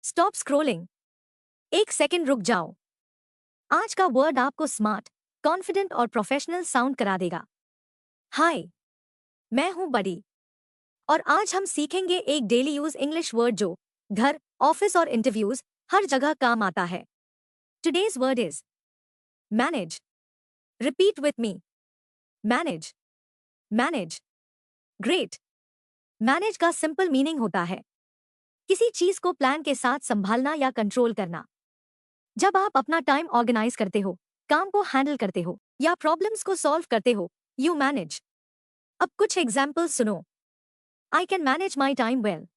Stop scrolling. एक second रुक जाओ। आज का वर्ड आपको स्मार्ट, कॉन्फिडेंट और प्रोफेशनल साउंड करा देगा। हाय, मैं हूं बडी और आज हम सीखेंगे एक डेली यूज इंग्लिश वर्ड जो घर, ऑफिस और इंटरव्यूज हर जगह काम आता है। Today's word is manage. Repeat with me. Manage. Manage. Great. Manage का सिंपल मीनिंग होता है किसी चीज को प्लान के साथ संभालना या कंट्रोल करना। जब आप अपना टाइम ऑर्गेनाइज करते हो, काम को हैंडल करते हो या प्रॉब्लम्स को सॉल्व करते हो, यू मैनेज। अब कुछ एग्जाम्पल्स सुनो। I can manage my time well.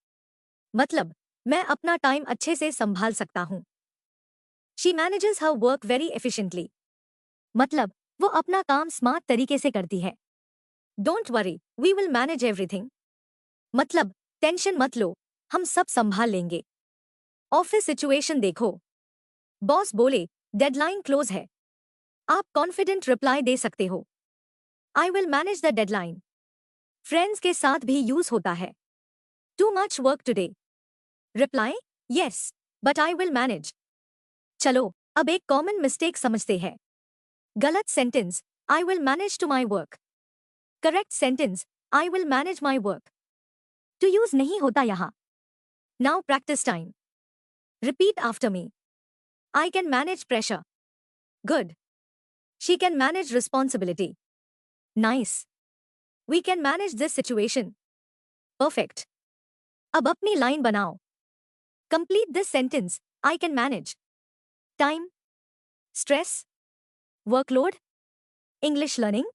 मतलब मैं अपना टाइम अच्छे से संभाल सकता हूं। She manages her work very efficiently. मतलब वो अपना काम स्मार्ट तरीके से करती है। Don't worry, we will manage everything. मतलब टेंशन मत लो, हम सब संभाल लेंगे। ऑफिस सिचुएशन देखो। बॉस बोले डेडलाइन क्लोज है। आप कॉन्फिडेंट रिप्लाई दे सकते हो, I will manage the deadline. Friends के साथ भी यूज होता है। Too much work today. Reply yes, but I will manage. चलो अब एक कॉमन मिस्टेक समझते हैं। गलत sentence I will manage to my work. Correct sentence I will manage my work. To use नहीं होता यहां। Now practice time. Repeat after me. I can manage pressure. Good. She can manage responsibility. Nice. We can manage this situation. Perfect. अब अपनी line बनाओ। Complete this sentence. I can manage time, stress, workload, English learning.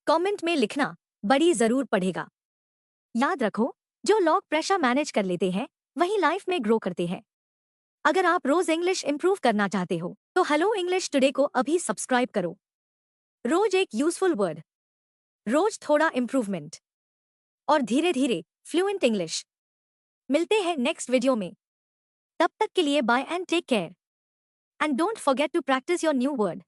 Comment में लिखना, बड़ी जरूर पढ़ेगा। याद रखो, जो लोग प्रेशर मैनेज कर लेते हैं वही लाइफ में ग्रो करते हैं। अगर आप रोज इंग्लिश इंप्रूव करना चाहते हो तो हेलो इंग्लिश टुडे को अभी सब्सक्राइब करो। रोज एक यूजफुल वर्ड, रोज थोड़ा इंप्रूवमेंट और धीरे धीरे फ्लुएंट इंग्लिश। मिलते हैं नेक्स्ट वीडियो में। तब तक के लिए bye and take care. And don't forget to practise your new word.